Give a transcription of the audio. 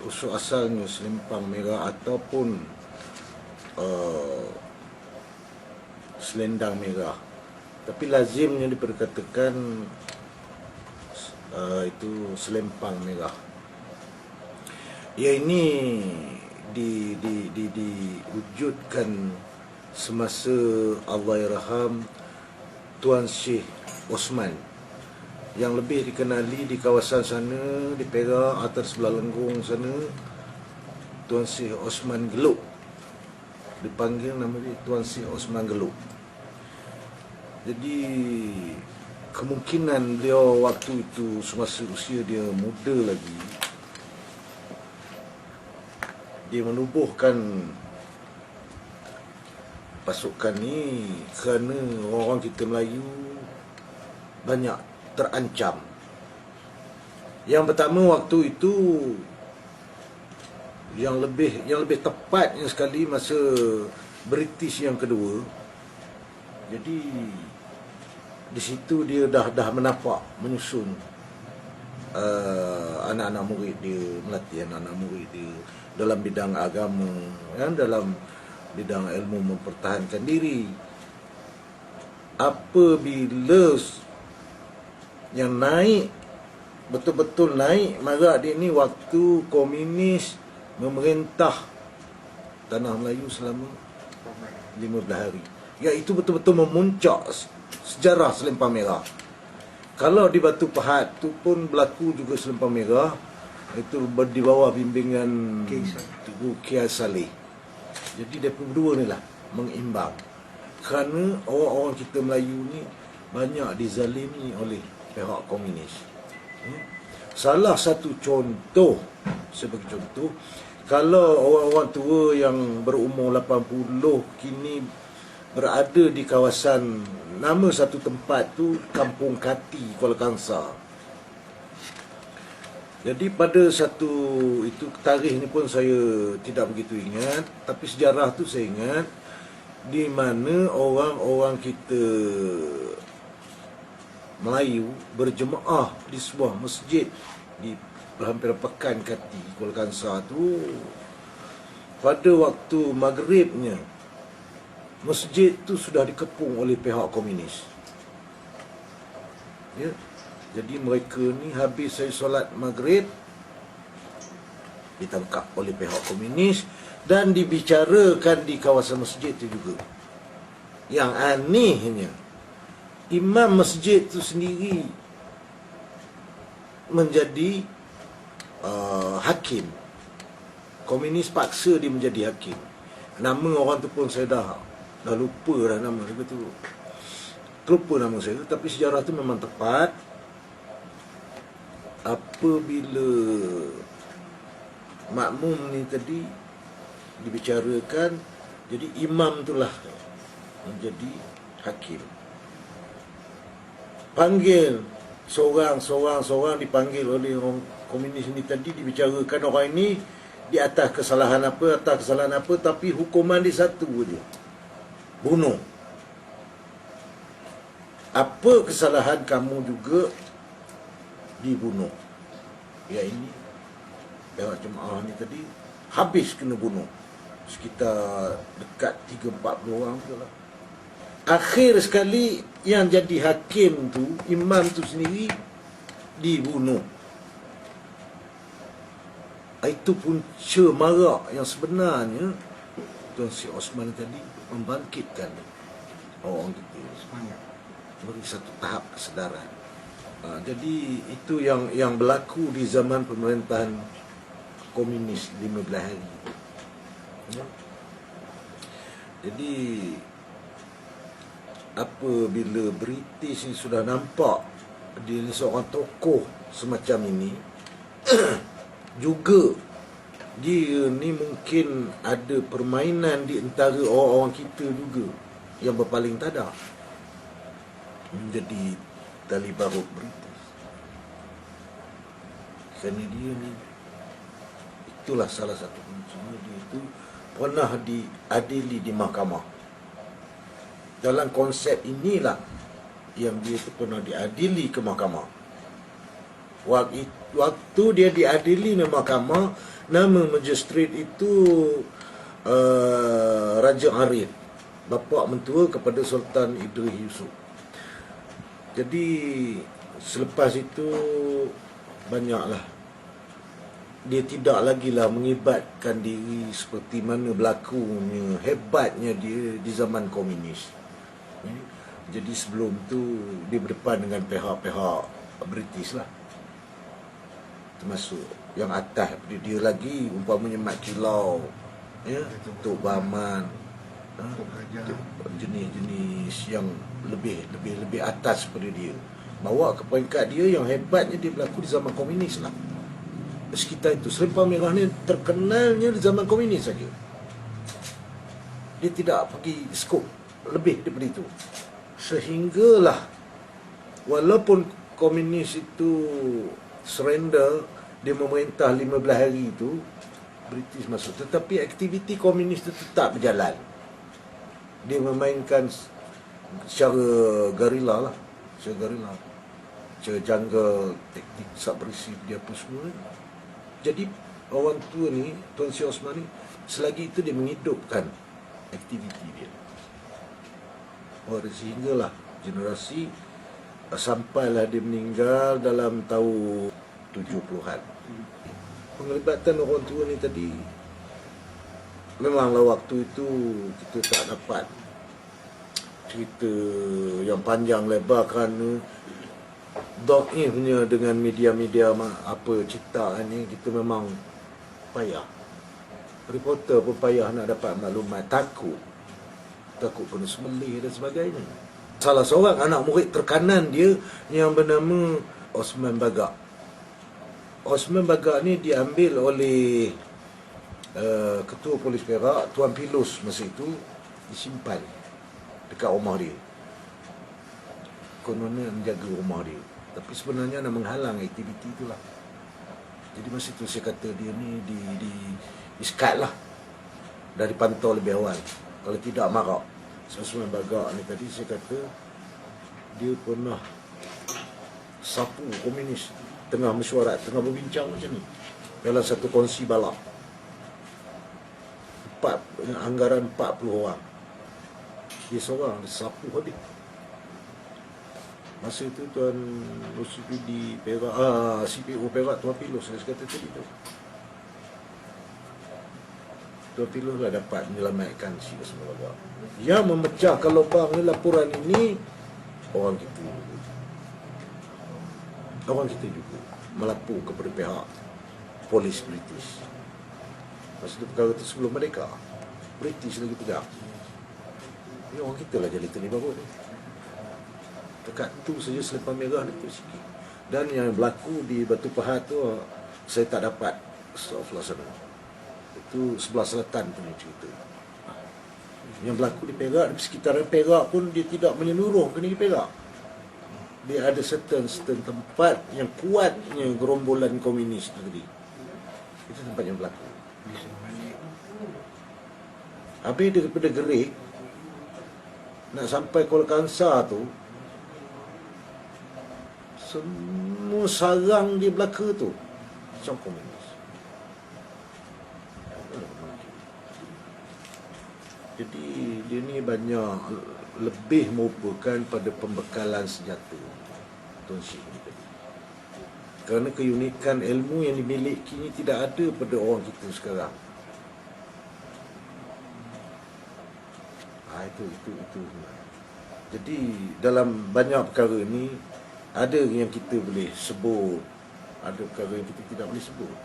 Usul asalnya selempang merah ataupun selendang merah, tapi lazimnya diperkatakan itu selempang merah. Ya, ini diwujudkan semasa Allahyarham Tuan Syekh Osman, yang lebih dikenali di kawasan sana, di Perak, atas sebelah Lenggong sana, Tuan Syekh Osman Geluk. Dipanggil nama dia Tuan Syekh Osman Geluk. Jadi kemungkinan dia waktu itu semasa usia dia muda lagi, dia menubuhkan pasukan ni kerana orang kita Melayu banyak terancam. Yang pertama waktu itu, yang lebih tepatnya sekali masa British yang kedua. Jadi di situ dia dah menapak menyusun anak-anak murid dia, melatih anak-anak murid dia dalam bidang agama, dalam bidang ilmu mempertahankan diri. Apabila yang naik, betul-betul naik marak dia ni waktu komunis memerintah tanah Melayu selama 15 hari. Iaitu betul-betul memuncak sejarah selempang merah. Kalau di Batu Pahat tu pun berlaku juga selempang merah, itu di bawah bimbingan Tugu Kiai Saleh. Jadi mereka berdua ni lah mengimbang. Kerana orang-orang kita Melayu ni banyak dizalimi oleh pihak komunis. Salah satu contoh, sebagai contoh, kalau orang-orang tua yang berumur 80 kini berada di kawasan, nama satu tempat tu Kampung Kati, Kuala Kangsar. Jadi pada satu itu tarikh ni pun saya tidak begitu ingat, tapi sejarah tu saya ingat, di mana orang-orang kita Melayu berjemaah di sebuah masjid di hampir Pekan Kati, Kuala Kangsar tu. Pada waktu maghribnya, masjid tu sudah dikepung oleh pihak komunis. Ya. Jadi mereka ni habis saya solat maghrib, ditangkap oleh pihak komunis dan dibicarakan di kawasan masjid itu juga. Yang anehnya, imam masjid itu sendiri menjadi hakim. Komunis paksa dia menjadi hakim. Nama orang tu pun saya dah lupa dah nama dia tu. Lupa nama saya, tapi sejarah tu memang tepat. Apabila makmum ni tadi dibicarakan, jadi imam itulah menjadi hakim. Panggil seorang dipanggil oleh orang komunis ni tadi, dibicarakan orang ini di atas kesalahan apa, tapi hukuman dia satu je, bunuh. Apa kesalahan kamu juga dibunuh. Ya, ini pihak jemaah ni tadi habis kena bunuh. Sekitar dekat 30-40 orang tu lah. Akhir sekali yang jadi hakim tu, imam tu sendiri dibunuh. Itu punca marak yang sebenarnya Tuan Syekh Osman tadi membangkitkan orang kita semangat, beri satu tahap kesedaran. Jadi itu yang berlaku di zaman pemerintahan komunis 15 hari. Ya. Jadi apabila British ni sudah nampak dia ni seorang tokoh semacam ini, juga dia ni mungkin ada permainan di antara orang-orang kita juga yang berpaling tada menjadi tali barut British. Kerana dia ni, itulah salah satu kuncinya, dia itu pernah diadili di mahkamah. Dalam konsep inilah yang dia itu pernah diadili ke mahkamah. Waktu dia diadili di mahkamah, nama magistrate itu Raja Arif, bapa mentua kepada Sultan Idris Yusof. Jadi selepas itu banyaklah dia tidak lagi lah mengibatkan diri seperti mana berlakunya hebatnya dia di zaman komunis. Jadi sebelum tu dia berdepan dengan pihak-pihak British lah, termasuk yang atas daripada dia lagi, umpamanya Mat Kilau, ya, Tok Bahman, jenis-jenis yang lebih atas daripada dia, bawa ke peringkat dia yang hebatnya dia berlaku di zaman komunis lah. Sekitar itu, Selempang Merah ni terkenalnya di zaman komunis saja. Dia tidak pergi skop lebih daripada itu. Sehinggalah walaupun komunis itu surrender, dia memerintah 15 hari itu, British masuk, tetapi aktiviti komunis itu tetap berjalan. Dia memainkan secara gerila lah, secara jangka, teknik subversif dia apa semua. Jadi orang tua ni, Tuan Syed Osman ni, selagi itu dia menghidupkan aktiviti dia. Sehinggalah generasi sampailah dia meninggal dalam tahun 70-an. Penglibatan orang tua ni tadi, memanglah waktu itu kita tak dapat cerita yang panjang lebar kerana dhaifnya dengan media-media apa ciptaan ni. Kita memang payah, reporter pun payah nak dapat maklumat, takut kena sembelih dan sebagainya. Salah seorang anak murid terkanan dia yang bernama Osman Bagak. Osman Bagak ni diambil oleh Ketua Polis Perak, Tuan Pilus masa itu, disimpan dekat rumah dia. Kononnya menjaga rumah dia, tapi sebenarnya nak menghalang aktiviti itulah. Jadi masa itu saya kata dia ni di-skat lah, dari pantau lebih awal. Kalau tidak marah. Osman Bagak ni tadi saya kata dia pernah sapu komunis tengah mesyuarat, tengah berbincang macam ni, dalam satu kongsi balap. Anggaran 40 orang, dia seorang dia sapu habis. Masa itu Tuan OCPD Perak, CPO Perak, Tuan Pilus, saya kata tadi tu, Tuan Pilus lah dapat menyelamatkan si Osman Bagak. Yang memecahkan lubang laporan ini orang kita juga melapor kepada pihak polis British. Masa itu perkara itu sebelum mereka British lagi pegang. Ya, orang kita lah jadi terlibat pun. Dekat tu saja Selempang Merah ni tu sikit. Dan yang berlaku di Batu Pahat tu saya tak dapat stop sana. Itu sebelah selatan punya cerita. Yang berlaku di Perak, di sekitaran Perak pun dia tidak menyeluruh ke negeri Perak. Dia ada certain tempat yang kuatnya gerombolan komunis tadi. Itu tempat yang berlaku. Habis daripada Gerik nak sampai Kuala Kangsar tu, semua sarang di belaka tu macam komunis. Jadi dia ni banyak lebih merupakan pada pembekalan senjata Tuan Syed ni tadi. Kerana keunikan ilmu yang dimiliki ni tidak ada pada orang kita sekarang. Itu. Jadi dalam banyak perkara ni ada yang kita boleh sebut, ada perkara yang kita tidak boleh sebut.